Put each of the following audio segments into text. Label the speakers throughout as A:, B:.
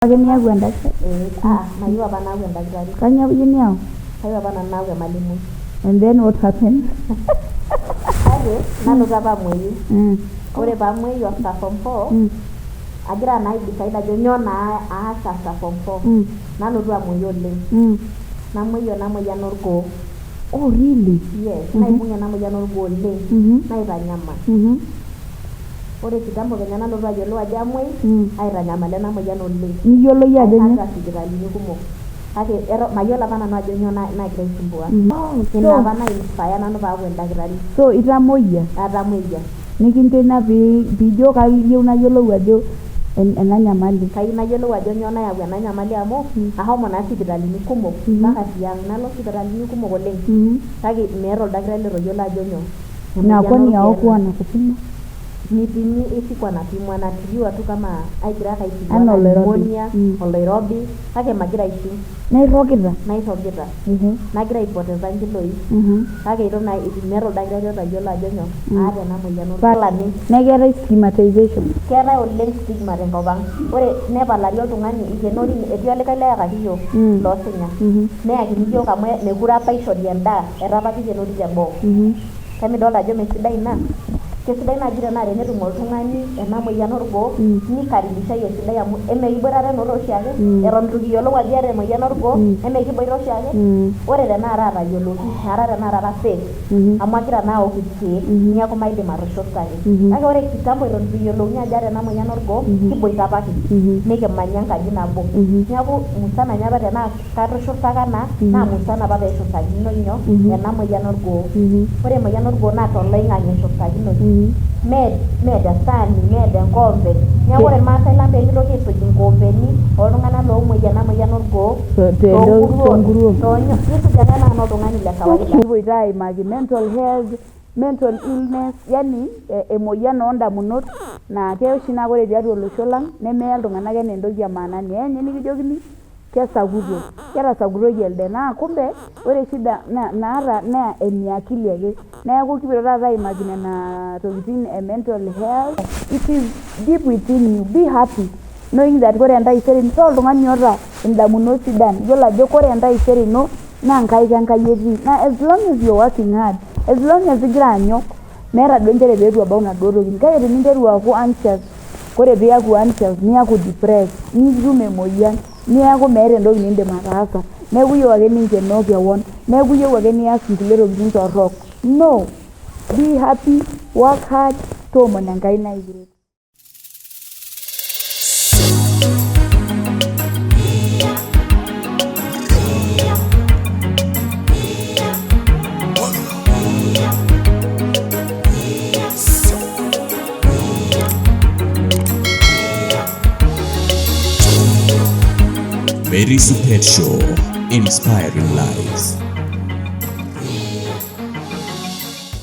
A: Niyau endakitari?
B: Mayieu apa naaku endakitari.
A: Kanyoo iyieu niyau?
B: Kayieu apa nanu naaku emalimui.
A: And then what happened?
B: Kake nalotu apa amuoyu. Ore paamuoyu after form 4, agira naa aidecide ajo nyoo naa aas after form 4. Nalotu amuoyu oleng. Namuoyu ena moyian orgoo.
A: Oh really?
B: Yes, naibung'e ena moyian orgoo oleng. Naitanyamal. Ore kitambo kenya nalotu ayiolou ajo amuoi, aitanyamala ena moyian oleng.
A: Niyiolo iyie ajo nyoo?
B: Airraga sipitalini kumok. Kake mayiolo apa nanu ajo nyoo nagira aisumbua.
A: So
B: apa nai-inspire nanu paaku endakitari.
A: So itamoyia?
B: Atamoyia.
A: Nikincho ina piijo kayieu nayiolou ajo ena nyamali.
B: Kayieu nayiolou ajo nyoo nayau ena nyamali amu ahomo naa sipitalini kumok mpaka tiang'. Nalo sipitalini kumok oleng. Kake meeta oldakitari lotoyiolo ajo nyoo.
A: Na kwani hawakuwa wanakupima?
B: Nipimi sikuwa napimwa, natibiwa tu kama aigira ake aitibiwa
A: Ana
B: pneumonia, oloirobi, kake magira aishiu.
A: Nairrogita?
B: Nairrogita. Nagira aipoteza nkiloi. Kake itu naa meeta oldakitari otayiolo ajo nyoo aata ena moyian orgoo.
A: Naa keetae stigmatization?
B: Keetae oleng stigma tenkop ang'. Ore nepalari oltung'ani ikenori etii olikae leyakaki yiok loosinya. Neyakini yiok amu mekure apa ishori endaa, etaa apa kikenori teboo. Emidolta ajo mesidai ina? Kesidai naaji tenaa tenetum oltung'ani ena moyian orgoo, nikaribishai esidai amu emekiboitare noto oshiake, eton itu kiyiolou ajo iyata emoyian orgoo, emekiboita oshiake. Ore tenakata atayioloki, ara tenakata safe, amu agira naa aok irkeek, neeku maidim atushurtaki. Kake ore kitambo eton itu eyiolouni ajo aata ena moyian orgoo, kiboita apake, nikimanya enkaji nabo. Neeku musana nye apa tenaa katushurtaka naa musana apa peshurtakinoi nyoo, ena moyian orgoo. Ore emoyian orgoo naa toloing'ang'e eshurtakinoi. Mee tesaani, mee tenkoombe. Neeku ore irmaasai lang pemitoki aisuj inkoombeni oltung'anak loomuoyia ena moyian orgoo toonkuruon. Nisuj ake enaa oltung'ani le kawaida.
A: Kipoito aimaki mental health, mental illness, yani emoyian oondamunot naa keya oshi naa ore tiatua olosho lang nemeya iltung'anak enaa entoki emaanani. Eeny nikijokini kesakuto, ketasakutoki elde naa kumbe ore shida naata naa eniakili ake. Neeku kipoito taata aimaki nena tokitin e mental health. It is deep within you. Be happy knowing that ore entaisere ino oltung'ani oota indamunot sidan. Yiolo ajo ore entaisere ino naa nkaik Enkai etii. Na as long as you're working hard, as long as igira anyok, meeta duo nchere peetu ebau naduo tokitin. Kake teninteru aaku anxious, ore piaku anxious, niaku depressed, nitum emoyian, niaku meeta entoki niindim ataasa. Neeku iyieu ake ninkenoo kewon. Neeku iyieu ake nias inkulie tokitin torrok. No, be happy, work hard, toomon Enkai naikiret.
C: Mary Supet Show, inspiring lives.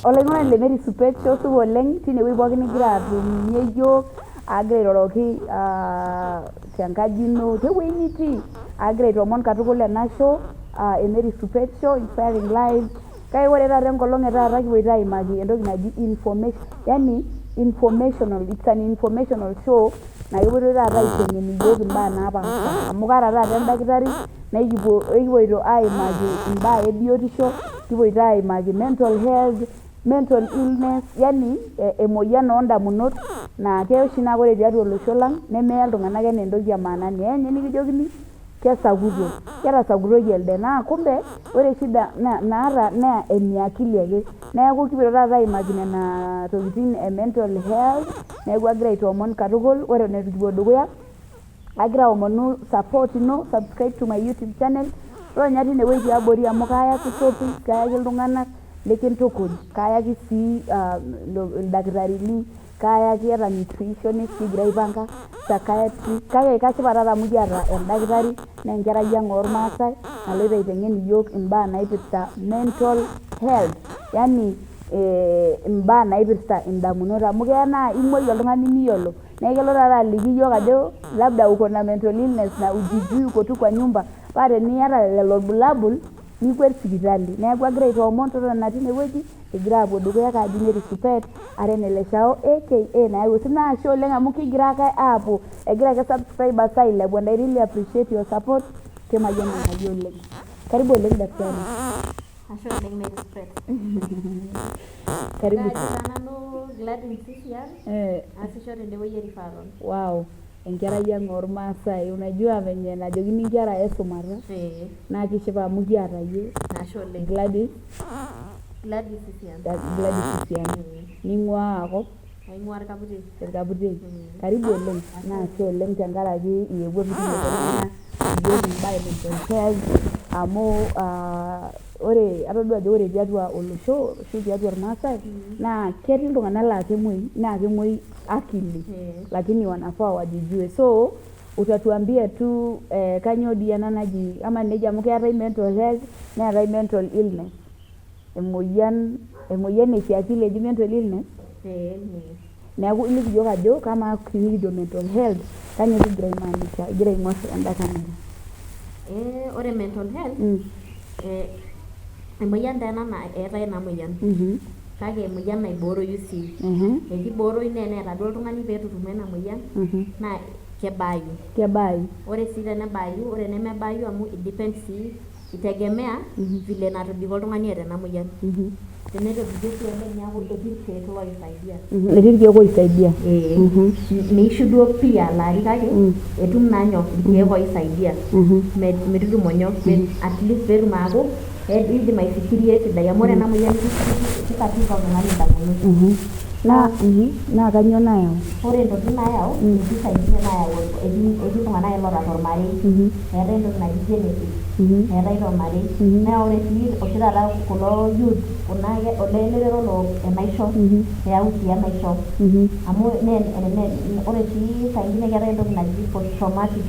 A: Olaing'urani le Mary Supet Show supa oleng tinewueji pookin nigira atumie yiok, agira airoroki tenkaji ino, tewueji nitii, agira aitoomon katukul ena show e Mary Supet Show, inspiring lives. Kake ore taata enkolong etaata kipoito aimaki entoki naji information, yani informational, it's an informational show na kipoito taata aiteng'en iyiok imbaa napaasha. Amu kaata taata endakitari kipoito aimaki imbaa ebiotisho, kipoito aimaki mental health, mental illness, yani emoyian oondamunot naa keya oshi naa ore tiatua olosho lang nemeya iltung'anak enaa entoki emaanani. Eeny nikijokini kesakuto, ketasakutoki elde naa kumbe ore shida naata naa eniakili ake. Neeku kipoito taata aimaki nena tokitin e mental health. Neeku agira aitoomon katukul. Ore eton itu kipuo dukuya, agira aomonu support ino, subscribe to my YouTube channel. Ronya tinewueji tiabori amu kaayaki topics, kaayaki iltung'anak likintukuj, kaayaki sii ildakitarini, kaayaki ata nutritionist kigira aipanga, psychiatry. Kake kashipa taata amu kiata endakitari naa enkerai ang' ormaasai naloito aiteng'en iyiok imbaa naipirta mental health, yani imbaa naipirta indamunot amu keya naa imuoi oltung'ani miyiolo. Neeku kelo taata aliki iyiok ajo labda uko na mental illness na ujijui uko tu kwa nyumba, paa teniata lelo bulabul nikwet sipitali. Neeku agira aitoomon totona tinewueji egira apuo dukuya kaaji Mary Supet are Neleshao aka nayau naa ashe oleng amu kigira ake aapuo egira ake subscribers ailepu and I really appreciate your support Kemayian Enkai oleng. Karibu oleng daktari.
B: Ashe oleng Mary Supet.
A: Karibu.
B: Nanu Gladys Sisian. Asisho tendewueji referral.
A: Wow. Enkerai ang ormaasai unajua venye najokini nkera esumata naa kishipa amu kiata yie
B: ashe oleng
A: Gladys Sisian ning'ua akop
B: aing'ua
A: Irkaputei karibu oleng naa ashe oleng tenkaraki iyewuo piitumoki iyiok imbae mental health amu ore atodua ajo ore tiatua olosho ashu tiatua irmaasai naa ketii iltung'anak laa kemwoi akili lakini wanafaa wajijue so utatuambia tu kanyo dii ena naji ama neja amu keetai mental health neetai mental illness emoyian esiakili eji mental illness neeku iliki iyiok ajo kama kinikijo mental health kanyo kigira aimaanisha igira aing'or enda kamera
B: ore mental health emoyian taa ena eetai ena moyian kake emoyian naibooroyu sii ekibooroyu naa eneeta duo oltung'ani peetutumo ena moyian naa kebaayu ore sii tenebaayu ore nemebaayu amu depend sii itegemea vile natobiko oltung'ani eeta ena moyian tenetobiko sii oleng neeku etii irkeek loisaidia
A: etii irkeek oisaidia
B: meishu duo pii alaari kake etum naa nyoo irkeek oisaidia metutumo nyoo at least peetum aaku idim aifikiria esidai amu ore ena moyian kikatika oltung'ani indamunot
A: naa kanyo nayau
B: ore entoki nayau etii saingine nayau etii iltung'anak loota tormarei eetai entoki naji genetic eetai tormarei naa ore sii oshi taata kulo youth kuna olelelero enaisho eyau sii enaisho amu ore sii saingine keetai entoki naji post traumatic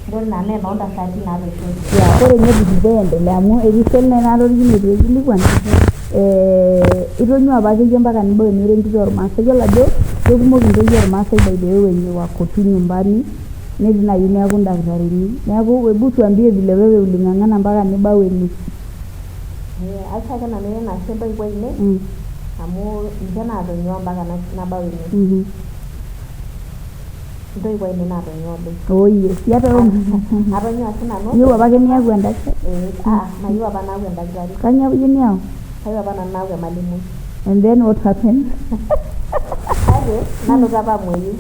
B: entoki naa enoontasati naatoishote
A: ore nye bikiendelea amu etii sel natorikine peekilikuan itonyua apa akeyie mpaka nibau eniro entito ormaasai yiolo ajo kekumok intoyie ormaasai by the way wenye wako tu nyumbani netii nayieu neeku indakitarini neeku hebu tuambie vile wewe uling'ang'ana mpaka nibau ene
B: aisho ake nanu enashe ntoiwuo ainei amu ninche naatonyua mpaka nabau ene ntoiwuo ainei naatonyua oleng
A: yes
B: atonyua sii nanu
A: iyieu apake niaku endakitari
B: mayieu apa naaku endakitari
A: kanyioo iyieu niaku
B: kayieu apa nanu naaku emalimui
A: and then what happened
B: kake nalotu apa amuoyu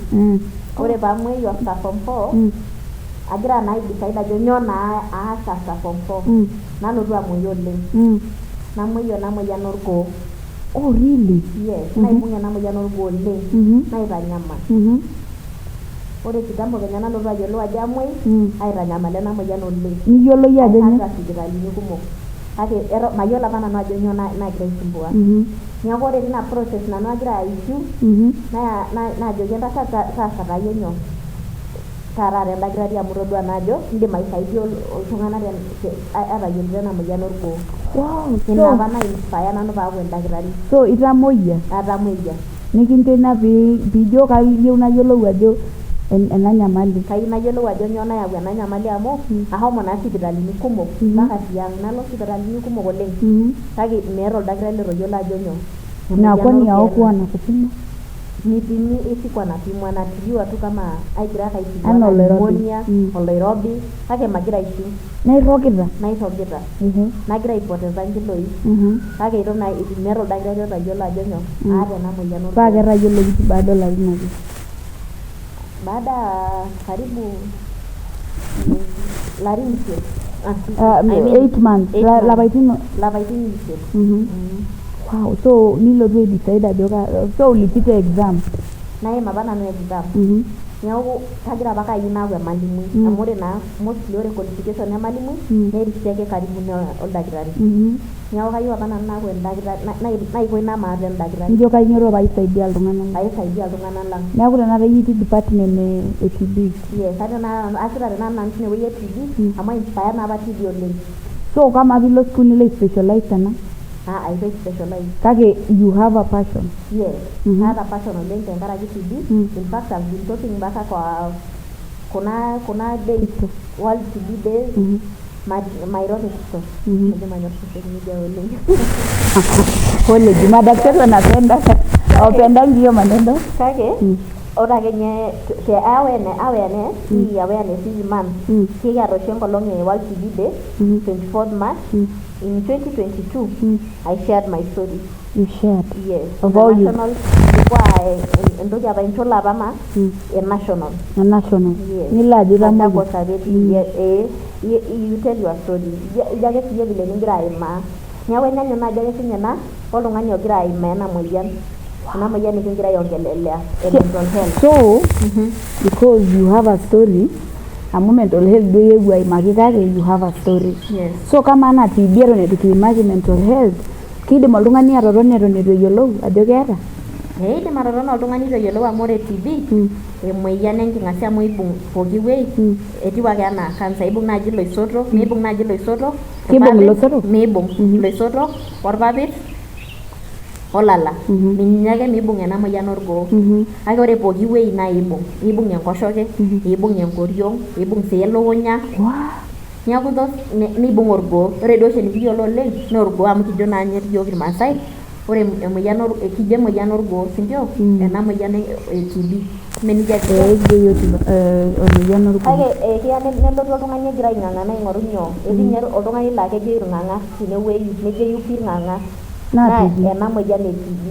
B: ore paamuoyu after form 4 agira naa decide ajo nyoo naa aas after form 4 nalotu amuoyu oleng namuoyu ena moyian orgoo
A: oh really
B: yes naibung'e ena moyian orgoo oleng naitanyamal ore kitambo kenya nalotu ayiolou ajo amuoi aitanyamal ena moyian oleng
A: niyiolo yie ajo
B: nyoo sipitalini kumok kake mayiolo apa nanu ajo nyoo nagira aisumbua neeku ore tina process nanu agira aishu naajoki entasat taasatayie nyoo taarare endakitari amu todua naa ajo indim aisaidia oltung'anak atayiolito ena moyian orgoo ina apa nai-inspire nanu paaku endakitari
A: so itamoyia
B: atamoyia
A: nikintena piijo kayieu nayiolou ajo ena nyamali
B: kayieu nayiolou ajo nyoo nayau ena nyamali amu ahomo naa sipitalini kumok mpaka tiang nalo sipitalini kumok oleng kake meeta oldakitari lotoyiolo ajo nyoo
A: na kwani hawakuwa wanakupima
B: nipimi isikuwa napimwa natibiwa tu kama aigira kaitibiwa na pneumonia oloirobi kake magira aishu
A: nairrogita
B: nagira aipoteza nkiloi kake ito na meeta oldakitari otayiolo ajo nyoo aata ena moyian orgoo
A: paa ketayioloki baada olarin aje
B: baada karibu larin
A: 8 months lapaitin
B: 8
A: wow so nilotu ai-decide ajo so ulipita exam
B: naima apa nanu exam neeku kagira apa kayieu naaku emalimui amu ore naa mostly ore qualification emalimui nerishie ake karibu oldakitari neeku kayieu apa nanu naaku endakitari naiko ina maata endakitari
A: nijo kainyoto paisaidia
B: iltung'anak lang
A: neeku tenakata iyie itii department e TB
B: yes asita tenakata nanu tinewueji e TB amu inspire naa apa TB oleng
A: so kama pilo school nilo specialize tena
B: I specialize
A: kake you have a passion
B: yes naata passion oleng tenkaraki TB in fact I've been talking mpaka kwa kuna days world TB days mairo kitu. Ndio manyo social media oleng.
A: Pole Juma, daktari anapenda awapenda hiyo maneno.
B: Kake ora kenye ke awareness hii awareness hii month kia roshengo long World TB Day 24th March in 2022 I shared my story.
A: You shared?
B: Yes.
A: About
B: national ndoja ba intola bama national.
A: A national.
B: Yes.
A: Nila jira mo.
B: You tell your story. Ijage siye vile ningira ima. Nyawe nyanyo na jage sinyana olung'ani ogira ima na moyan. Na moyan nikingira yongelelea mental health.
A: So because you have a story, a mental health do you you have a story.
B: Yes.
A: So kama ana TB ero to imagine mental health kidim oltung'ani atotoni eton itu eyiolou ajo keeta.
B: Idim atotoni oltung'ani itu eyiolou amu ore TB emoyian enking'asia amu ibung pooki wuei etiu ake enaa cancer ibung naaji iloisotok miibung naaji iloisotok
A: kibung iloisotok
B: miibung iloisotok orpapit olala ninye ake miibung ena moyian orgoo kake ore pooki wuei naa ibung enkoshoke ibung enkoriong ibung sii elukunya niaku nibung orgoo ore duo oshi nikiyiolo oleng naa orgoo amu kijo naa ninye iyiok irmaasai ore emoyian kijo emoyian orgoo sindio ena moyian e TB menija emoyian orgoo kake kiya nelotu oltung'ani egira aing'ang'ana aing'oru nyoo etii ninye oltung'ani laa kejo irng'ang'a tinewueji nejeyu pii irng'ang'a naa ena moyian e TB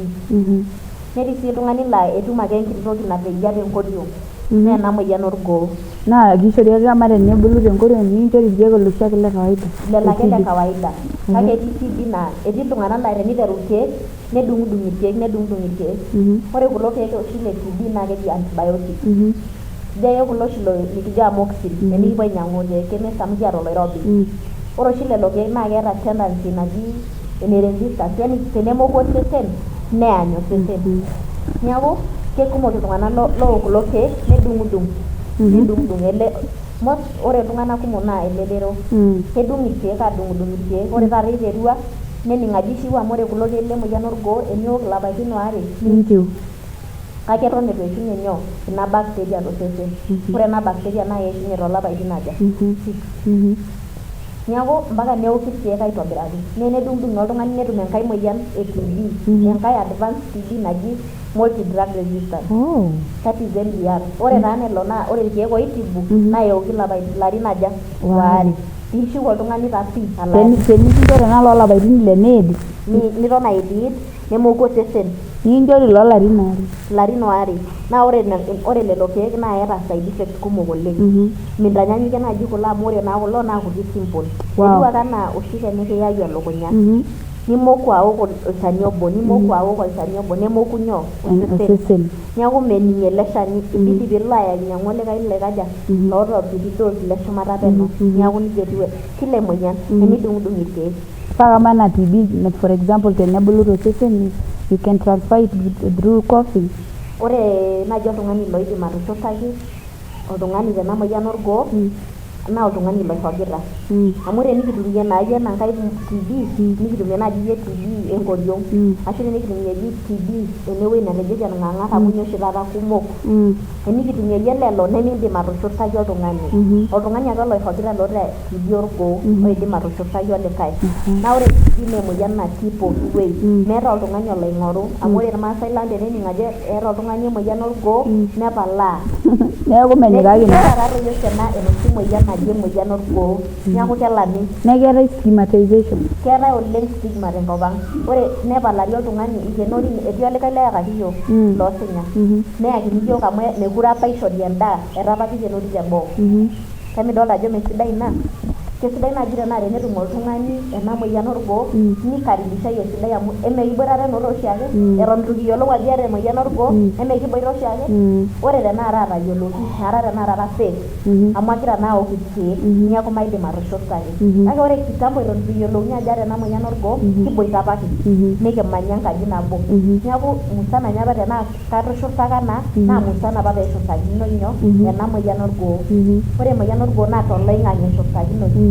B: netii sii oltung'ani laa etum ake enkiti toki nateyia tenkoriong naa ena moyian orgoo
A: naa kishori ake ama tenebulu tenkoriong nikinchori irkeek oloshi ake le kawaida
B: lelo ake le kawaida kake etii TB naa etii iltung'anak laa teniteru irkeek nedung'udung irkeek ore kulo keek oshi le TB naa keji antibiotic ijo ake kulo oshi likijo amoxicillin tenikipuo ainyang'u te chemist amu kiata oloirobi ore oshi lelo keek naa keeta tendency naji ene resistance yani tenemoku osesen neany osesen niaku kekumok iltung'anak loo kulo keek nedung'udung ele ore iltung'anak kumok naa elelero kedung irkeek adung'udung irkeek ore taata iterua nening ajo ishiu amu ore kulo keek lemoyian orgoo eniok ilapaitin aare ninchiu kake eton itu eishunye nyoo ina bacteria tosesen ore ena bacteria naa keishunye toolapaitin aja 6 niaku mpaka neoki irkeek aitobiraki nedung'udung oltung'ani netum enkae moyian e TB enkae advanced TB naji multi drug resistant that is MDR ore taa nelo naa ore irkeek oitibu naa eoki ilarin aja waare piishiu oltung'ani taa pii
A: tenikincho tena loolapaitin ile need
B: niton aidid nemoku osesen
A: nikinchori loolarin
B: waare naa ore lelo keek naa eeta side effects kumok oleng mintanyanyukie naaji kulo amu ore naa kulo naa kuti simple etiu ake enaa oshi tenikiyayu elukunya nimoku aok olchani obo nemoku nyoo osesen niaku mening ele shani ibidi piilo ainyang'u olikae likaja loota orkiti dose le shumata peno niaku nijia etiu kila emoyian enidung'udung irkeek
A: paa kama ena TB for example tenebulu tosesen you can transfer it through coughing
B: ore naaji oltung'ani loidim atushurtaki oltung'ani tena moyian orgoo naa oltung'ani loirrogita amu tenikitumie naaji ena nkae TB nikitumie naaji iyie TB enkoriong ashu tenikitumie iyie TB enewueji natejoki irng'ang'ak amu ninye oshi taata kumok tenikitumie iyie lelo nemiindim atushurtaki oltung'ani ake loirrogita loota TB orgoo oidim atushurtaki olikae naa ore TB naa emoyian natii pooki wueji meeta oltung'ani oloing'oru amu ore irmaasai lang tenening ajo eeta oltung'ani emoyian orgoo nepalaa
A: neeku menyikaki
B: taatoi oshi enoshi moyian naji emoyian orgoo niaku kelami
A: naa keetai stigmatization
B: keetai oleng stigma tenkop ang ore nepalari oltung'ani ikenori etii olikae leyakaki yiok loosinya neyakini yiok amu mekure apa ishori endaa etapa kikenori teboo temidolta ajo mesidai ina kesidai naaji tenaa tenetum oltung'ani ena moyian orgoo nikaribishai esidai amu emekiboitare enoto oshiake eton itu kiyiolou ajo eeta emoyian orgoo emekiboita oshiake ore tenakata atayioloki nara tenakata safe amu agira naa aok irkeek niaku maidim atushurtaki kake ore kitambo eton itu yiolouni ajo aata ena moyian orgoo kiboita apake nikimanya enkaji nabo niaku musana nye apa tenaa katushurtaka naa musana apa peeshurtakinoi nyoo ena moyian orgoo ore emoyian orgoo naa toloing'ang'e eshurtakinoi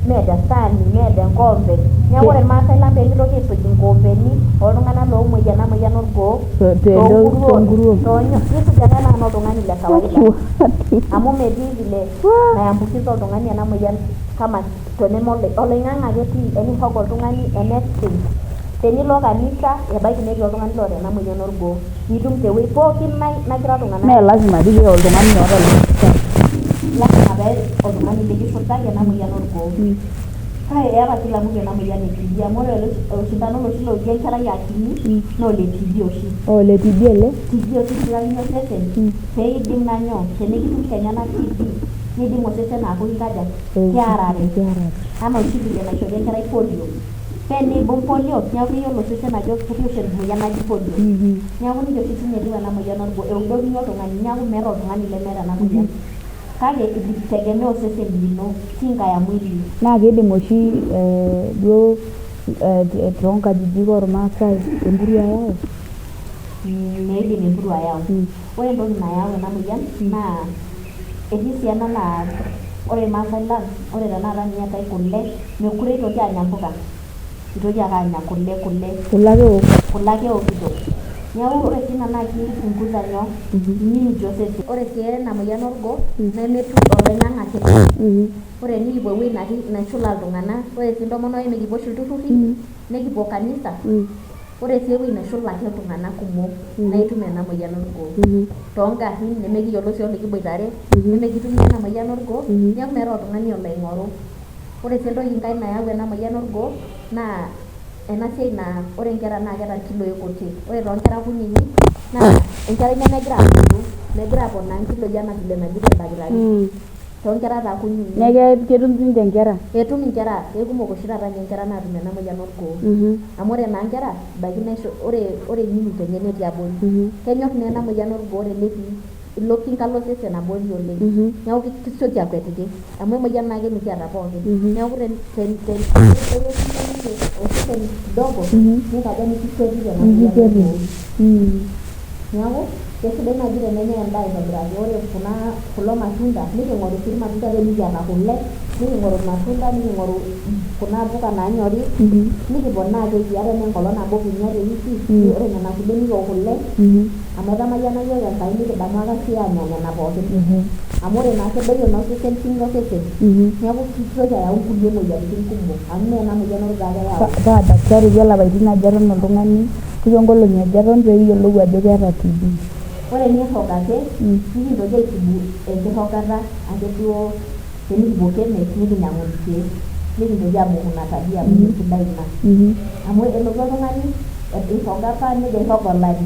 B: meeta sani meeta enkombe neeku ore irmaasai lang pee mitoki aisuj inkoombeni oltung'anak loomuoi ena moyian orgoo toonkuruon nisuj ake enaa oltung'ani le kawaida amu metii vile naiambukiza oltung'ani ena moyian kama teneme oloing'ang'e ake etii enihog oltung'ani enesting tenilo kanisa ebaiki netii oltung'ani loota ena moyian orgoo nitum tewuei pookin nagira iltung'anak
A: mee lazima pee oltung'ani oota
B: lazima pee oltung'ani likifurtaki ena moyian orgoo kake eeta kila mtu ena moyian e TB amu ore oshindano loshi loudi enkerai akini naa ole TB oshi
A: ole TB ele
B: TB oshi kilakinye osesen pee idim nanyoo tenikitum kenya ena TB nidim osesen aaku inkaja kiarare anaa oshi vile naishori enkerai polio tenibung polio neeku iyiolo osesen ajo ketii oshi emoyian naji polio neeku nijia oshi sinye etiu ena moyian orgoo eudokini oltung'ani neeku meeta oltung'ani lemeeta ena moyian kake itegemea osesen lino kinga ya mwili
A: naa kiidim oshi duo toonkajijik ormaasai empuruo ayau
B: meidim empuruo ayau ore entoki nayau ena moyian naa etii sii ena naa ore irmaasai lang ore tenakata ninye eetae kule mekure itoki anya mpuka itoki ake anya kule ake eokito neeku ore sii ina naa kipunguza nyoo immunity osesen ore sii ena moyian orgoo nemetiu oloing'ang'e ake ore enikipuo ewuei neshula iltung'anak ore sii intomonok mikipuo oshi ilturruri nekipuo kanisa ore sii ewuei neshula ake iltung'anak kumok naa itum ena moyian orgoo toongarrin nemekiyiolo sii olikiboitare nemekitumia ena moyian orgoo neeku meeta oltung'ani olo aing'oru ore sii entoki nkae nayau ena moyian orgoo naa ena siai naa ore nkera naa keeta nkiloi kutik ore toonkera kunyinyik naa enkerai nemegira abulu megira aponaa nkiloi enaa vile najito oldakitari toonkera taa kunyinyik
A: neeku ketum sinche nkera
B: etum nkera kekumok oshi taata ninye nkera naatum ena moyian orgoo amu ore naa nkera ebaiki naisho ore immunity enye netii abori kenyor naa ena moyian orgoo tenetii ilo kinga losesen abori oleng neeku kisioki akwetiki amu emoyian naake mikiata pookin neeku osesen kidogo nikaja nikikwetiki ena moyian orgoo neeku kesidai naaji tenenyai endaa aitobiraki ore kulo matunda niking'oru sii irmatunda lemikiata kule niking'oru irmatunda niking'oru kuna puka naanyori nikiponaa keki ata enaa enkolong nabo kinya tewiki ore nena kulie nikiok kule amu etamayiana yiok Enkai nikidamu ake sii anya nena pookin amu ore naa kedoyio naa osesen kinga osesen neeku kitoki ayau kulie moyiaritin kumok amu mee ena moyian orgoo ake eyau
A: paa daktari lapaitin aja eton oltung'ani kejo nkolong'i aja eton pee kiyiolou ajo keeta TB
B: ore nirrog ake nikintoki aitibu enkirrogata ake duo tenikipuo kemes nikinyang'u irkeek nikintoki amoku ina tabia amu sidai ina amu elotu oltung'ani irrog apa nejo airrog olari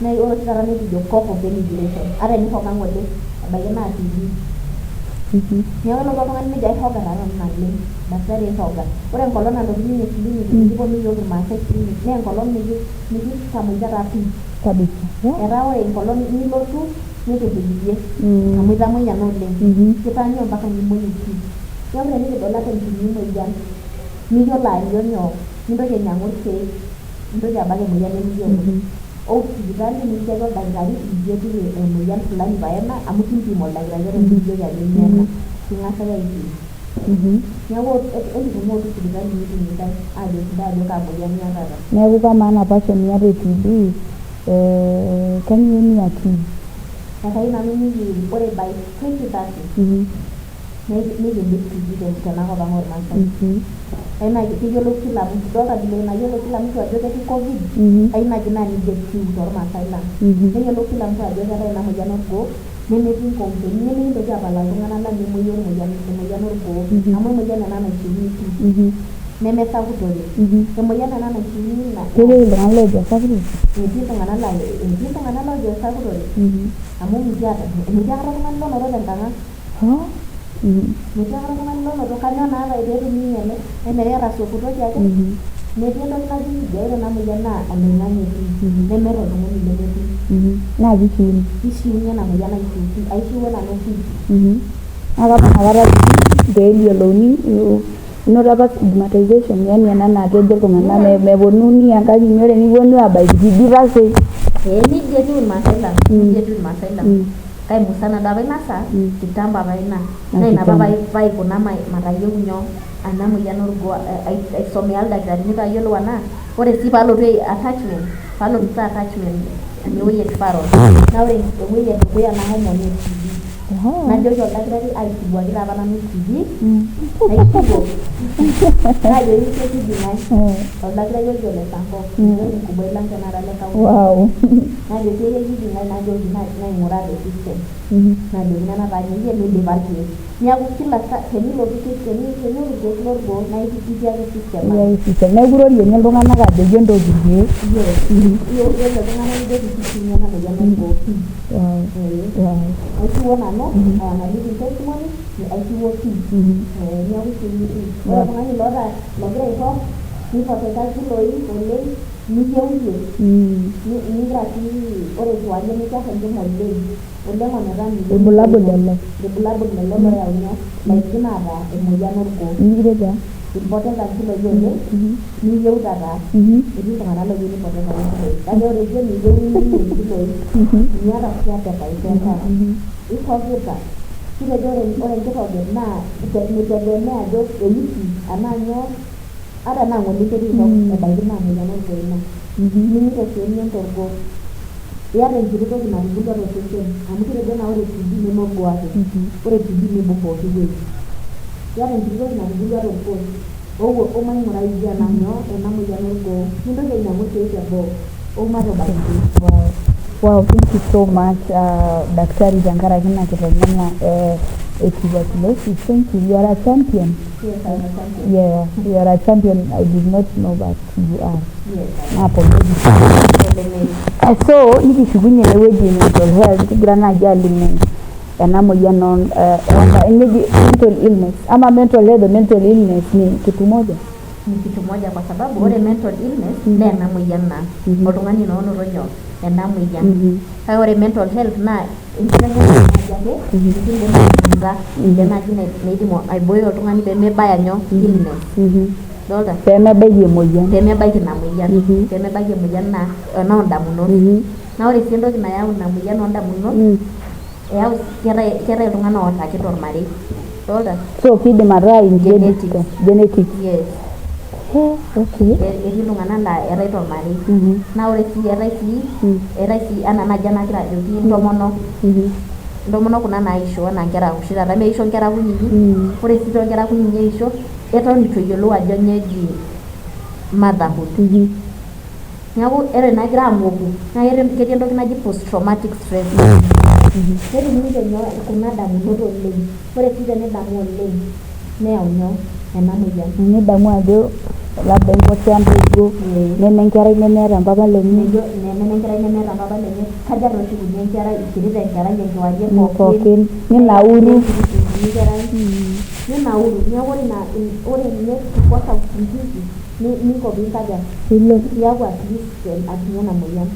B: naa ore oshi taata nekijo cough of ventilation ata enirroga ng'ole ebaiki naa TB neeku elotu oltung'ani nejo airroga taata naleng daktari airroga ore enkolong nalotu ninye clinic nikiponu yiok irmaasai clinic naa enkolong nikitamoyia taa pii
A: kabisa
B: etaa ore enkolong nilotu nikipilikie amu itamoyia naa oleng kitaanyu mpaka nimoi pii neeku tenikidol ata enkini moyian miyiolo ajo nyoo mintoki ainyang'u irkeek mintoki abak emoyian nemiyiolo sipitali nikiaki oldakitari ijo etiu emoyian fulani paena amu kimpim oldakitari eton kijoki ajo nyoo king'asaki aipim neeku enikumoo tu sipitali nitum intae ajo sidai ajo kaa moyian iyatata
A: neeku kamaa ena passion niata e TB kanyioo niachieve
B: ekai nanu ore by 2030 nikidip TB tenakop ang ormaasai aina kiyiolo kila mtu dolta vile nayiolo kila mtu ajo ketii covid aina jina nije tiu tormaasai lang neyiolo kila mtu ajo keetae ina moyian orgoo nemetii nkompeni nemikintoki apal iltung'anak lang nemoyia emoyian orgoo amu emoyian ena naishiunyieki nemesakutore emoyian ena naishiunyi
A: ketii iltung'anak loojo sakutore
B: etii iltung'anak loojo sakutore amu mikiata oltung'ani lonoto tenkang ang metii ake oltung'ani lonoto kanyoo naata peetumi ele keeta sokutoki ake metii entoki naji nejia ore ena moyian naa oloing'ang'e etii nemeeta oltung'ani lemetii
A: naa kishiunye
B: ena moyian aishiuwe nanu pii
A: naa kama inakata peeyiolouni inoto apa stigmatization yani ena naa kejo iltung'anak meponunui enkaji inyi ore nikiponu aabaiki TB pasej
B: nijia etiu irmaasai lang musana da ina saa kitamba baina na ina baba vai kuna matayieu nyoo ana moyian orgo aisomea ildakitarini tayiolo wana ore si palotu attachment ewueji ekiparo na ore ewueji edukuya na homo ni TB najoki oldakitari aitibuaki taapa nanu TB najoki TB oldakitari ojo le Sanko mkubwa lang tenara le kaunti najoki TB najoki naing'uraa te system najoki nena taanyayie midip irkeek niaku kila tenilotu irkeek lorgo na ikitii ake system
A: neeku irorie nye iltung'anak ajoki entoki irkeek
B: yiolo iltung'anak nijoki kitii ena moyian orgo aishiwuo nanu analiki testimony aishiwuo niaku ore oltung'ani logira aisho nipoteza kiloi oleng niyieu yie nigira sii ore kewarie nikiar enkima oleng ometaa
A: ilbulabul
B: lelo loyau nyoo laidim ataa emoyian orgoo ipoteza kiloi oleng niyieu taata etii iltung'anak loyieu nipoteza kiloi kake ore iyie miyieu niyieu kiloi niata sii appetite endaa ikokita kitejo ore enkitoget naa mitegemea ajo ewiki anaa nyoo ata naa ng'ole ketii ebaiki naa moyian orgoo ina nimito sii emion torgoo iyata enkiti toki natubulua tosesen amu kitejo naa ore TB nemorgoo ake ore TB nibung pooki wueji iyata enkiti toki natubulua torgoo omaing'urai iyie ena nyoo ena moyian orgoo mintoki ainyang'u irkeek teboo omatobaki.
A: Wow, thank you so much, Daktari tenkaraki ina kiteng'ena tuberculosis. Thank you. You are a champion.
B: Yes, I'm a champion.
A: Yeah, you are a champion. I did not know that you are.
B: Yes.
A: So, nikishukunye ewueji mental health kigira naaji alimu ena moyian mental illness ama mental health and mental illness ni kitu moja.
B: Ni kitu moja kwa sababu ore mental illness na ena moyian na oltung'ani noonoto nyoo ena moyian kake ore mental health na enkiteng'ena ake indim naaji naidim aibooyo oltung'ani peemebaya nyoo illness dolta
A: pemebaiki emoyian
B: pemebaiki ina moyian pemebaiki emoyian na oondamunot na ore sii entoki nayau ina moyian oondamunot eyau keetae iltung'anak oota ake tormarei dolta
A: so kidim ataa genetic
B: yes
A: okay
B: etii iltung'anak laa eetae tormarei na ore sii eetae sii ana naji nagira ajoki intomonok kuna naisho enaa nkera oshi taata meisho nkera kunyinyik ore sii toonkera kunyinyik eisho eton itu eyiolou ajo nyoo eji motherhood neeku ore nagira amoku naa ketii entoki naji post traumatic stress netum ninche nyoo kuna damunot oleng ore sii tenidamu oleng neyau nyoo ena moyian
A: nidamu ajo labda enkosea ntoiwuo neme enkerai nemeeta mpapa lenye
B: kaja toshukunye enkerai ikirita enkerai enkewarie
A: pookin ninauru
B: neeku ore ninye kukosa usingizi niko piinkaja iyaku at least atumie ena moyian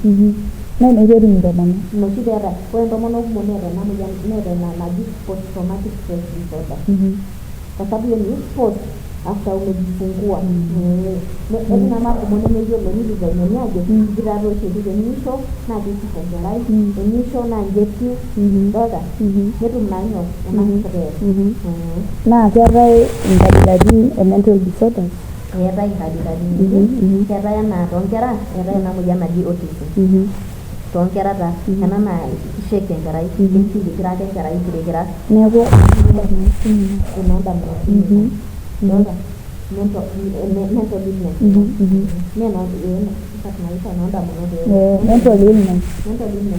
A: na inaiteru intomonok
B: inoshi peeta ore intomonok kumok neeta ena moyian neeta ina naji post traumatic stress disorder kwa sababu hiyo ni post after umejifungua eti mama kumok nemeyiolo nidizainoni ajo igirata oshi etii tenisho naa keisho enkerai tenisho naa njetiu dolta netum naa nyoo ena stress
A: naa keetae inkabilaritin e mental disorders
B: eetae inkabilaritin keetae enaa toonkera eetae ena moyian naji autism toonkera taa ena naa kishake enkerai egira ake enkerai kirikira
A: neeku
B: enoondamunot dolta mental illness
A: mental illness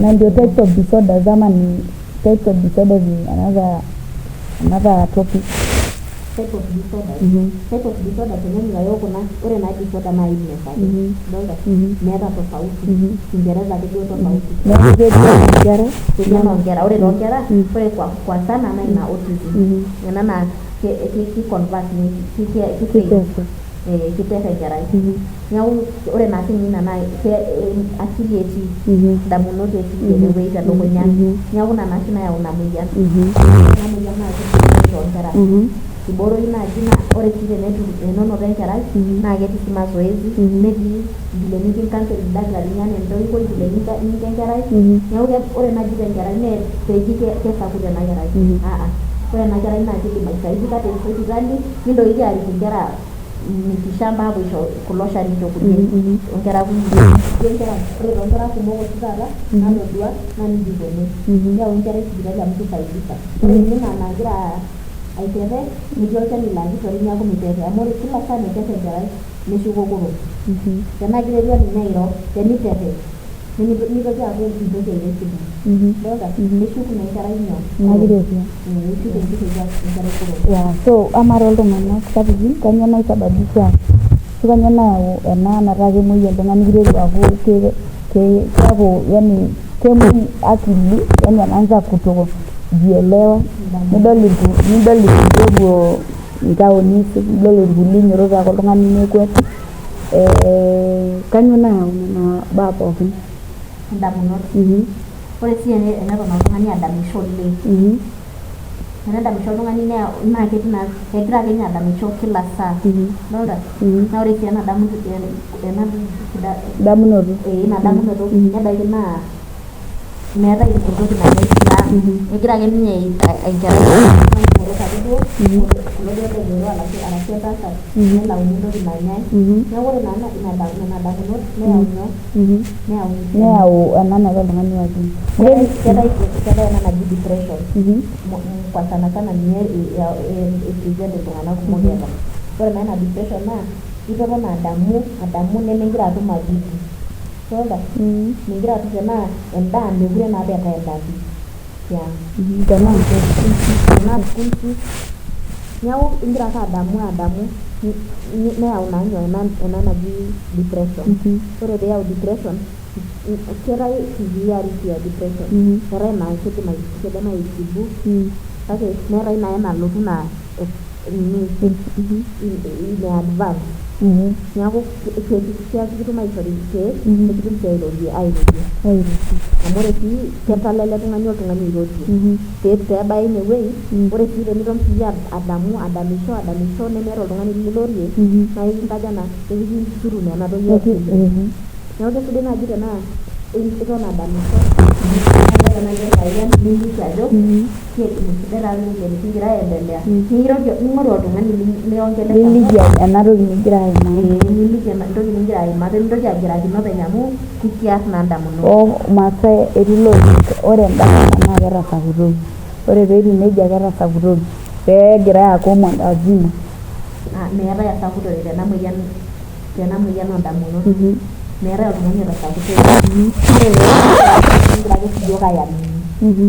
A: na ndio types of disorders ama ni types of disorders in another topic
B: type of disorder tenye nayo kuna ore na disorder na illness ake dolta meeta tofauti Kiingereza ake duo tofauti nkera ore toonkera ore kwa sana na ina autism ena na ki convert ni kiteha enkerai neeku ore naa sinye ina naa akili etii damunot etii enewueji telukunya neeku ina naashi nayau ina moyian naa keidim toonkera iboroyu naaji naa ore sii tenenoto enkerai naa ketii sii mazoezi netii vile nikincancel ildakitarini enaa entoiwuoi vile ninko enkerai neeku ore naaji tenkerai nee peeji kesapuk ena kerai ore ena kerai naa kidim aisaidika te sipitali nintoki arik inkera mitishamba apuo kulo shanito kulie onkera kulie ore toonkera kumok oshi taata natodua naa niji ikoni neyau enkerai sipitali amu kisaidika ore ninye ina nagira aiterre netii olchani laa kishori neeku miterre amu ore kila saa naiterre enkerai neshuko kurum tenaa kiterua ninye airo teniterre nitoki aaku mitoki airesidai dolta neshuku naa enkerai nyoo neshuku enkerai kurum
A: so amara oltung'anak sapukin kanyoo naisababisha ashu kanyoo nayau ena metaa kemuoi oltung'ani kiteru aaku keeku yani kemuoi akili yani anaanza kutojielewa nidol irkulie ntaoni nidol irkulie nyoroto ake oltung'ani nekwet kanyoo nayau nena baa pookin
B: indamunot ore sii eneton oltung'ani adamisho oleng tenedamisho oltung'ani naa ketii naa egira ake ninye adamisho kila saa dolta naa ore sii ena damunoto nebaiki naa meetai entoki naji sidaa egira ake ninye ainkerai kulo duo arashu entasat nelauni entoki nanyai neeku ore naa nena damunot
A: neyau ena naiko oltung'ani wajin
B: keetae ena naji depression kwa sana ninye epresent iltung'anak kumok eeta ore naa ina depression naa itoton adamu nemegira atum majibu dolta megira atum tenaa endaa mekure naa beeta endaki tenaa school fees neeku igira ake adamu neyau naa nyoo ena naji depression ore peyau depression keetae severity ya depression keetae naa kidim aitibu kake neetae naa enalotu naa ine advance neeku kitum aishori irkeek nikitum sii airorie amu ore sii ketala ele tung'ani oltung'ani airorie peebaya inewueji ore sii teniton sii adamisho nemeeta oltung'ani lilorie naa ikinkaja na ekikinchuru nena toki neeku kesidai naaji tenaa iton adamisho niliki ajo kigira aendelea ning'oru oltung'ani
A: liliki ena toki nigira aimaa
B: niliki entoki nigira aimaa pemintoki agirakino openy amu kikiar naa ndamunot
A: masaa etii lorik ore endama naa ketasakutoki ore peetiu nejia ketasakutoki peegirai aaku mwandazima
B: meetai esakutore tena moyian oondamunot meetai oltung'ani otasakutoki kigira ake siyiok ayamini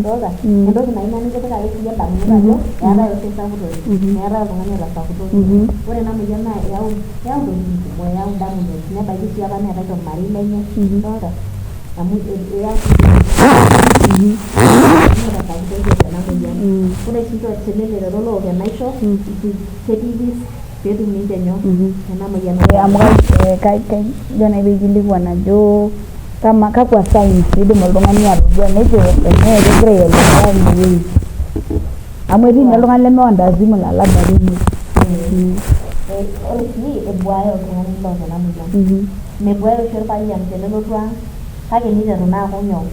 B: dolta entoki naina nitipika ake siiyie ndamunot ajo eetai oshi esakutore meetai oltung'ani otasakutoki ore ena moyian naa eyau ntokitin kumok eyau ndamunot nebaiki sii apa neetai tormarei lenye dolta amu eyau ena moyian ore sii telelero look enaisho ketii peetum ninche nyoo ena moyian
A: amu kajo nai peikilikuan ajo kakwa signs idim oltung'ani atodua nejo kegira aielekea inewueji amu etii ninye oltung'ani lemewandazimu laa labda kemuoi
B: ore sii ebuaya oltung'ani loota ena moyian mebuaya oshi orpayian tenelotu ang kake niteru naa aaku nyoo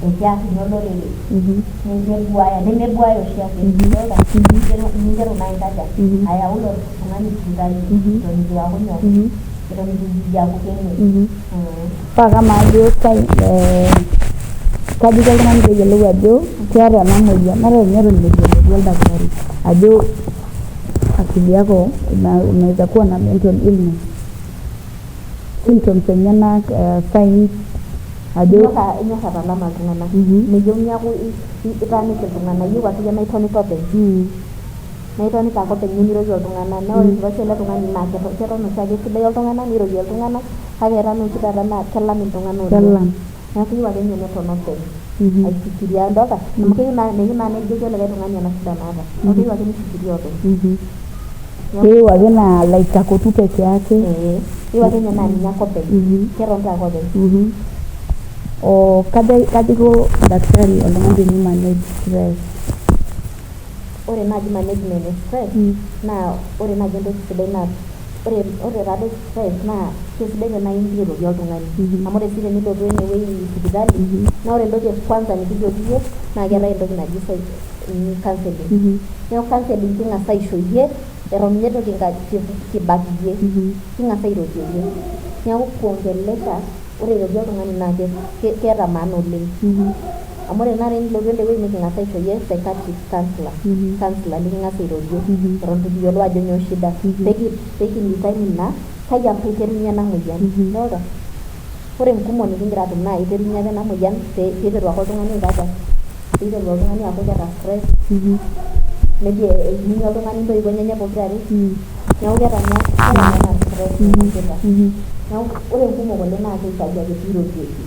B: ekiar ninye olorere nemebuaya oshi ake ninteru naa aikaja ayau ilo tung'ani sipitali eton itu aaku nyoo eton itu aaku kemuoi
A: paa kamaa ajo kaji iko oltung'ani peeyiolou ajo keeta ena moyian ata ninye eton itu elotu oldakitari ajo akili yako inaweza kuwa na mental illness symptoms enyenak signs ajo
B: inyor atalama iltung'anak meyieu niaku itaaniki iltung'anak iyieu akeyie naitonika openy naitonika ake openy nimirorie iltung'anak naa ore oshi ele tung'ani naa keton oshiake sidai oltung'anak nirorie iltung'anak kake eton oshi taata naa kelam iltung'anak oleng neeku iyieu ake ninye neton openy aifikiria dolta amu meyieu naa nejoki olikae tung'ani ena shida naata neeku keyieu ake nifikiria openy
A: keyieu ake naa laitakotu peke yake
B: keyieu ake ninye naa ninye ake openy keton ake openy
A: kaji iko daktari oltung'ani tenimanage stress
B: ore naaji management e stress naa ore naaji entoki sidai naa ore taadoi stress naa kesidai tenaa igira airorie oltung'ani amu ore sii tenilotu enewueji sipitali naa ore entoki kwanza nikijoki iyie naa keetae entoki naji counseling neeku counseling king'as aisho iyie eton ninye itu kibak iyie king'as airorie iyie neeku kuongelesha ore airorie oltung'ani naa keeta maana oleng amu ore naa tenilotu enewueji niking'as aisho iyie psychiatric counselor niking'as airorie eton itu kiyiolou ajo nyoo shida pekidetermine ina kai apa iterunye ena moyian dolta ore nkumok nikingira atum naa iterunye apa ena moyian piiteru ake oltung'ani aikaja piiteru oltung'ani aaku keeta stress neji eining oltung'ani intoiwuo enyenyek pokirare neeku keeta ena stress neeku ore nkumok oleng naa keitaji ake piirorieki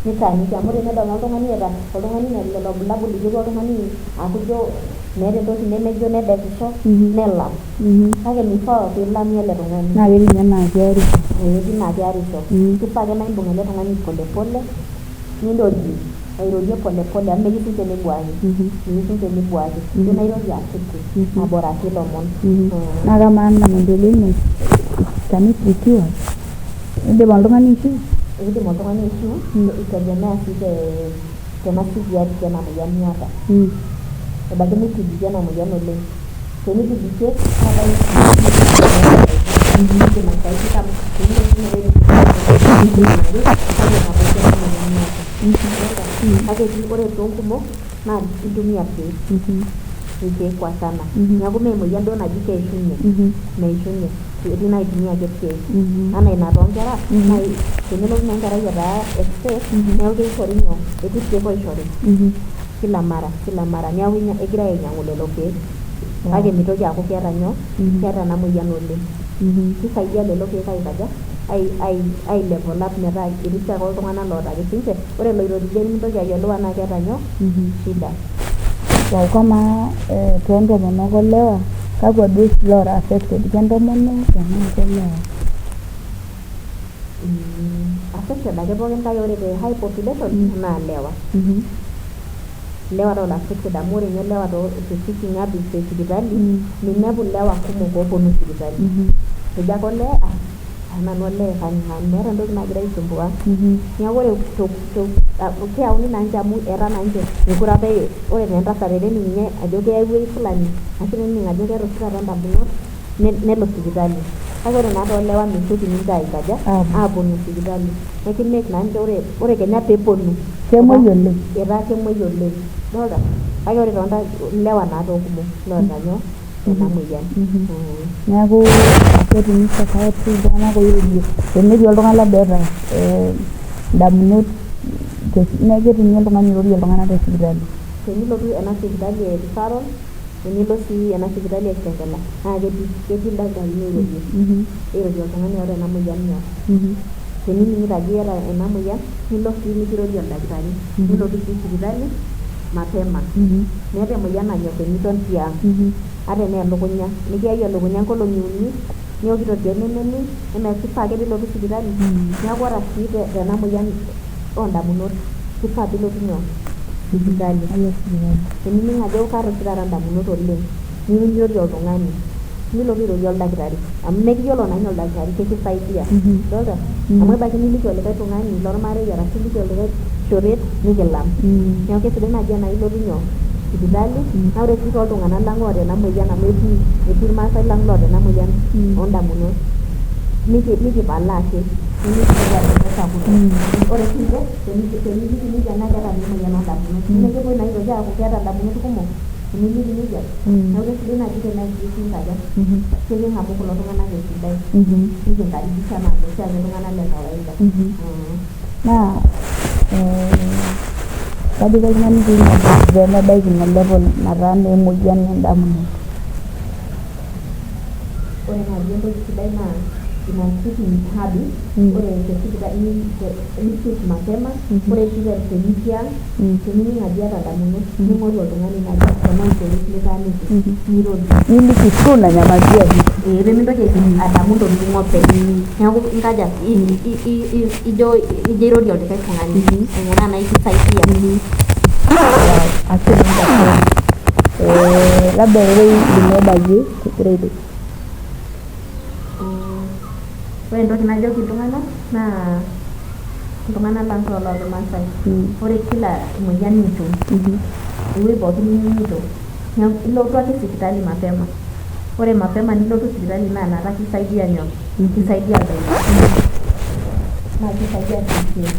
B: nitaaniki amu tenedol oltung'ani eeta oltung'ani lelo bulabul likiru oltung'ani aaku ijo meeta entoki nemejo nedekisho nelam kake mifaa piilami ele tung'ani
A: naa ketii ninye naa kearisho
B: etii naa kearisho kifaa ake naa imbung ele tung'ani polepole nindorie airorie polepole amu mekisinche nibuaki ijo nairorie akiti aboraki lomon
A: naa kamaa ina maendeleo ino tanisikiwa indim oltung'ani aishiu
B: ikidim oltung'ani aishiu itegemea sii tena severity ena moyian niata ebaiki nitibikie ena moyian oleng tenitibikie kake ore toonkumok naa intumia irkeek kwa sana neeku mee emoyian duo naji keishunye meishunye etii naitumia ake irkeek anaa ina toonkera naa tenelotu naa enkerai etaa excess neeku keishori nyoo etii irkeek oishori kila mara neeku egirai ainyang'u lelo keek kake mitoki aaku keeta nyoo keeta ena moyian oleng kisaidia lelo keek aikaja ai level up metaa irisha ake oltung'anak loota ake sinche ore loirorie nimintoki ayiolou anaa keeta nyoo shida
A: kamaa toontomonok olewa kakwa duo oshi loora affected kentomonok tenaa kelewa
B: affected ake pookin kake ore te high population naa lewa loora affected amu ore nye lewa te seeking habits te sipitali minepu lewa kumok ooponu sipitali ejo ake olee nanu olee kang'ani meeta entoki nagira aisumbua neeku ore keyauni naa ninche amu eeta naa ninche mekure apa ore naa entasat tenening ninye ajo keya ewueji fulani ashu tenening ajo keeta oshi taata ndamunot nelo sipitali kake ore naa toolewa mesioki ninche aikaja aaponu sipitali nekimek naa ninche ore kenya peeponu
A: kemuoi oleng
B: etaa kemuoi oleng dolta kake ore lewa naa toonkumok loota nyoo ena moyian
A: neeku ketumi psychiatry iltung'anak oirorie tenetii oltung'ani labda eeta ndamunot ketumi oltung'ani oirorie iltung'anak te sipitali
B: tenilotu ena sipitali e referral tenilo sii ena sipitali e Kitengela naa ketii ildakitarini oirorie oltung'ani oota ena moyian nyoo tenining'ito ajo iyata ena moyian nilo sii nikirorie oldakitari nilotu sii sipitali mapema meeta emoyian nanyor teniton tiang ata enaa elukunya nikiyai elukunya nkolong'i 3 niokito irkeek nemening kifaa ake piilotu sipitali neeku ore sii tena moyian oondamunot kifaa piilotu nyoo sipitali tenining ajo kaata oshi taata ndamunot oleng nirorie oltung'ani nilotu airorie oldakitari amu mekiyiolo naa ninye oldakitari kekisaidia dolta amu ebaiki niliki olikae tung'ani lormarei arashu iliki olikae shoret nikilam neeku kesidai naaji enaa ilotu nyoo sipitali naa ore sii toltung'anak lang oota ena moyian amu etii irmaasai lang loota ena moyian oondamunot nikipalaa ake ore sinche teniliki ninche enaa keeta ena moyian oondamunot nemekepoi naa aitoki aaku keeta ndamunot kumok teniliki nejia neeku kesidai naaji tenaikaja keking'amu kulo tung'anak esidai nikinkaribisha naa oshiake iltung'anak le kawaida
A: naa kajo oltung'ani peemebaiki ina level nataa naa emoyian endamunot
B: ore naaji entoki sidai naa ina seeking habit ore tesipitali nisik mapema ore sii tenitiang tenining ajo iyata ndamunot ning'oru oltung'ani naaji tenaa olchoreti litaaniki
A: niliki true nanyamalikia
B: peemintoki adamu ntokitin openy neeku inkaja ijo irorie olikae tung'ani eng'enaa naa ikisaidia
A: labda ewuei limebayie kigira aidip.
B: Ore entoki najoki iltung'anak naa iltung'anak lang loolmaasai. Ore kila emoyian nitum, ewuei pookin nitum, ilotu ake sipitali mapema. Ore mapema nilotu sipitali naa inakata kisaidia nyoo? Kisaidia naa kisaidia sii.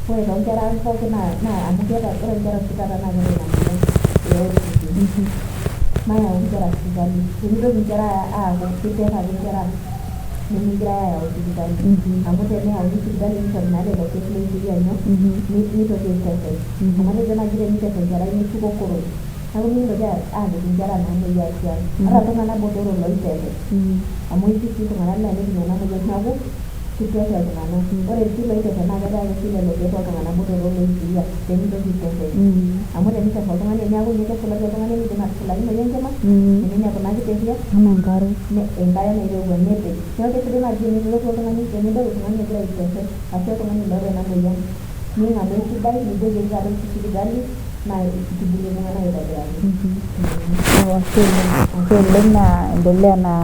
B: Ore toonkera pookin naa amu ore nkera oshi taata naa keeta emoyian mayau nkera sipitali. Tenitoki nkera aaku kiterraki nkera nemigirai aayau sipitali. Amu teneyauni sipitali nishori naa lelo keek loizuia nyoo? Nitoki aiterr. Amu atejo naaji teniterr enkerai nishuko koroi. Neeku mikintoki aapik nkera naamoyia tiang'. Ata iltung'anak botorok loiterr. Amu etii sii iltung'anak laa netum ena moyian neeku kiterr iltung'anak. Ore sii loiterr naa keetai ake sii lelo keek loltung'anak botorok loizuia pemitoki aiterr. Amu teniterr oltung'ani neeku ninye kesulaki oltung'ani niidim atusulakinoyu enkima, teninepu naa kiterria enkare nairowua nepej. Neeku kesidai naaji tenilotu oltung'ani tenidol oltung'ani egira aiterr ashu oltung'ani loota ena moyian ning'amu esidai nijoki aloito sipitali naa kitubulu iltung'anak aitobiraki.
A: Ashe oleng naa endelea naa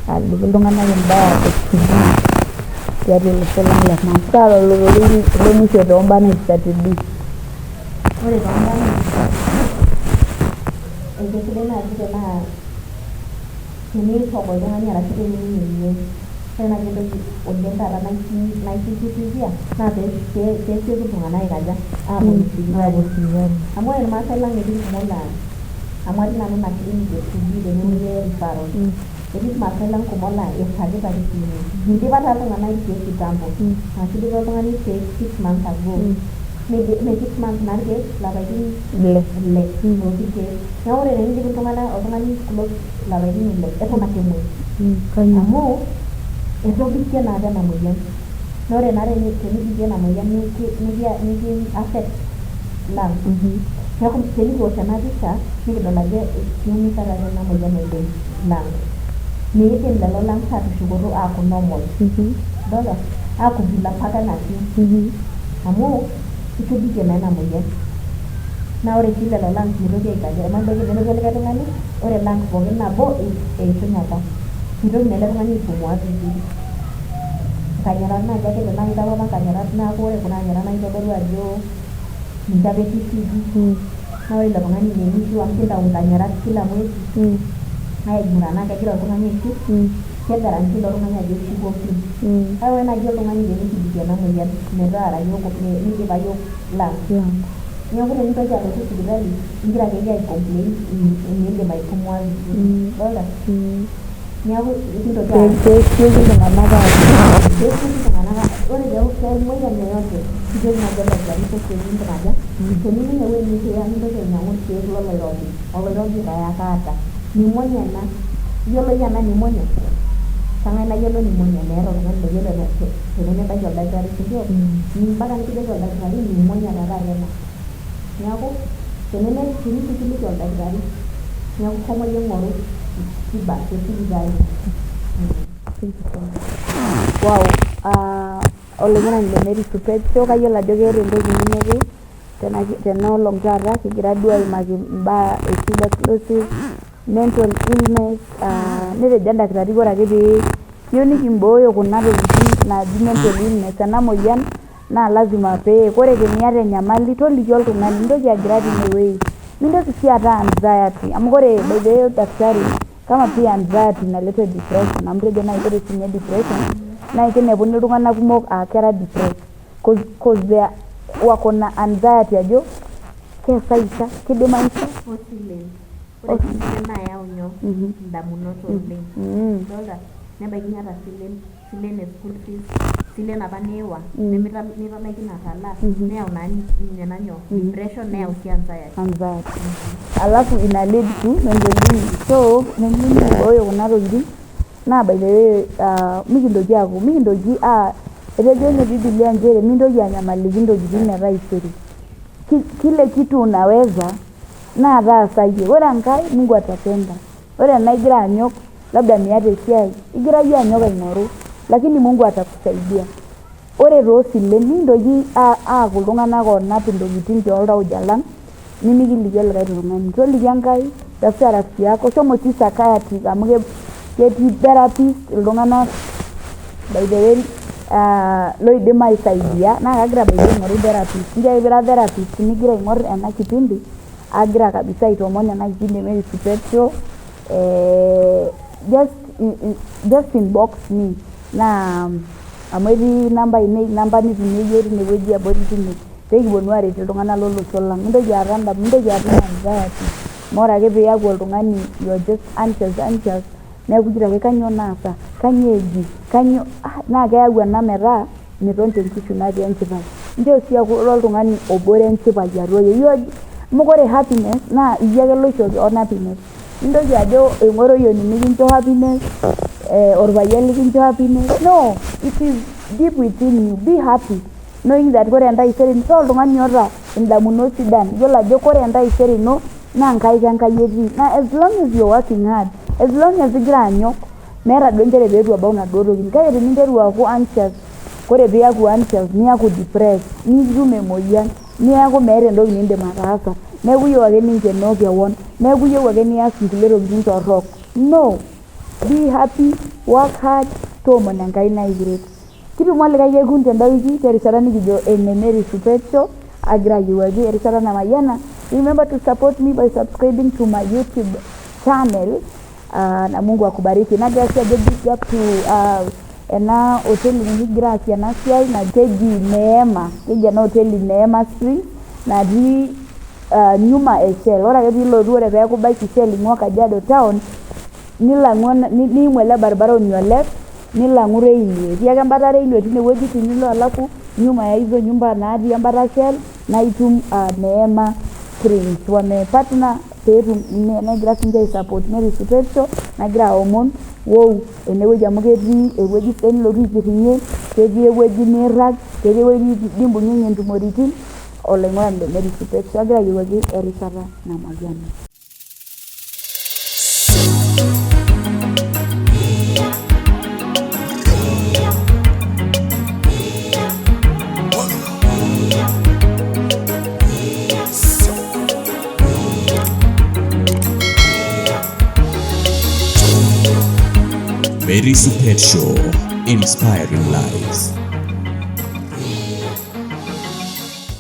A: aliki iltung'anak imbaa tiatua olosho lang le Maa. Kaa olorere lemusho toombaa naipirta TB?
B: Ore toombaa naipirta kesidai naaji tenaa teniirog oltung'ani arashu tenining emion. Ore naaji entoki oleng taata naisisitizia naa peesioki iltung'anak aikaja aapuo sipitali. Amu ore irmaasai lang etii irkumok laa amu atii nanu ina clinic e TB tenemetii referral. Etii irmaasai lang kumok laa irragita ake sii. Idipa taa iltung'anak irkeek kitambo. Ashu idipa oltung'ani irkeek 6 months ago. Mee 6 months naa irkeek ilapaitin 6 oshi irkeek. Neeku ore tenidip oltung'ani kulo lapaitin 6 eton ake emuoi. Amu etobikie naa ena moyian. Naa ore naa tenibikie ena moyian niki affect lungs. Neeku tenikiwosh ena pisha nikidol ajo kiumisa taata ena moyian oleng lungs. Miidim lelo lungs atushukoto aaku normal. Dolta? Aaku vile apake natii. Amu itobikie naa ena moyian. Naa ore sii lelo lungs mitoki aikaja. Emabaiki nelotu olikae tung'ani, ore lungs pookin nabo eishunye apa. Mitoki naa ele tung'ani aipumua vizuri. Nkanyarat naaji ake tenaa kitawuo apa nkanyarat neeku ore kuna anyarat naa kitodolu ajo ninche apa etii TB. Naa ore ilo tung'ani menishiu amu kintau nkanyarat kila mwezi. Aiguraa naa kegira oltung'ani aishiu, kegarantii ilo tung'ani ajo ishiuo pii. Kake ore naaji oltung'ani tenikibikie ena moyian metaara midipa yiok lungs. Neeku tenitoki alotu sipitali igira akeyie aicomplain miindim aipumua vizuri. Dolta? Neeku kintoki
A: peesioki iltung'anak
B: ore peemuoyian yoyote kijoki naaji oldakitari peesioki nkaja. Tenining ewuei nikiya nintoki ainyang'u irkeek loloirobi. Oloirobi taa kaata. Pneumonia ena. Iyiolo iyie ena pneumonia? Kang'ae nayiolo pneumonia? Meeta oltung'ani loyiolo tenemebaiki oldakitari sindio? Mpaka nikijoki oldakitari pneumonia taa taata ena. Neeku tenikiliki oldakitari neeku shomo iyie ing'oru tiba tesipitali.
A: Wow, olainining'oni le Mary Supet Show kayiolo ajo keeta entoki ninyaki tena olong taata kigira duo aimaki imbaa e tuberculosis, mental illness. Netejo endakitari ore ake pee iyieu nikimbooyo kuna tokitin naaji mental illness ena moyian naa lazima pee ore teniata enyamali toliki oltung'ani mintoki agira tinewuei. Mintoki sii aata anxiety amu ore by the way daktari kama pia anxiety inaleta depression amu tejo naaji ore siinye depression naa kinepuni iltung'anak kumok aa kera depressed cause they wako na anxiety ajo keesaisha kidimaisha.
B: Ore silen naayau nyoo? Indamunot oleng. Dolta? Nebaiki niata silen e school fees, silen apa niiwa nitalaikine atalaa neyau naa nena nyoo? Depression neyau sii anxiety.
A: Alafu ina lead to mental illness. So nikimbooyo kuna tokitin naa by the way mikintoki etejo ninye Biblia nchere mintoki anyamaliki ntokitin etaisere. Kile kitu unaweza naa taasayie. Ore enkae Mungu atatenda. Ore enaa igira anyok labda miata esiai igira yie anyok aing'oru lakini Mungu atakusaidia. Ore toosilen mintoki aaku iltung'anak oonap intokitin tooltauja lang nimikiliki olikae tung'ani toliki enkai tafuta rafiki yako shomo sii psychiatric amu ketii therapist iltung'anak by the way loidim aisaidia naa kagira aing'oru therapist njo ipira therapist nigira aing'or ena kipindi agira kabisa aitoomon ena kipindi Mary Supet Show just inbox me naa amu etii namba nitumie yie tinewueji abori tine pee kiponu aaret iltung'anak lolosho lang mintoki aata anxiety amu ore ake piaku oltung'ani you're just anxious neeku jito ake kanyoo naasa kanyoo eji naa keyau ena metaa miton tenkishu natii enchipai nchoo sii aaku oltung'ani obore enchipai atua yie amu ore happiness naa iyie ake loishooki on happiness mintoki ajo eng'oroyioni nikincho happiness orpayian likincho happiness no it is deep within you be happy knowing that ore entaisere ino oltung'ani oota indamunot sidan yiolo ajo ore entaisere ino naa nkaik Enkai etii na as long as you're working hard as long as igira anyok meeta duo nchere peetu abau naduo tokitin kake teninteru aaku anxious ore piaku anxious niaku depressed nitum emoyian niaku meeta entoki niindim ataasa neeku iyieu ake ninkenoo kewon neeku iyieu ake nias nkulie tokitin torrok no be happy work hard toomon Enkai naikiret kitumo olikae kekun tenda wiki terishata nikijo ene Mary Supet Show agira ayiewaki erishata namayiana remember to support me by subscribing to my YouTube channel na Mungu akubariki nagira sii ajo big up to ena hoteli nikigira aasie ena siai na keji Neema keji ena hoteli Neema Springs natii nyuma Shell ore ake piilotu ore peeku baiki Shell ing'ua Kajiado town niimuu ele barabara onyo left nilang'u railway etii ake embata railway tinewueji tinilo alafu nyuma ya hizo nyumba natii embata Shell na itum Neema Springs wamepartner peetum negira sinche aisupport Mary Supet Show nagira aomon enewueji amu ketii ewueji nilotu aikirinye ketii ewueji niirrag ketii ewueji nimbung'ie entumoritin oloing'oni le Mary Supet Show agira ayiewaki erishata namayiana.
C: Mary Supet Show, inspiring lives.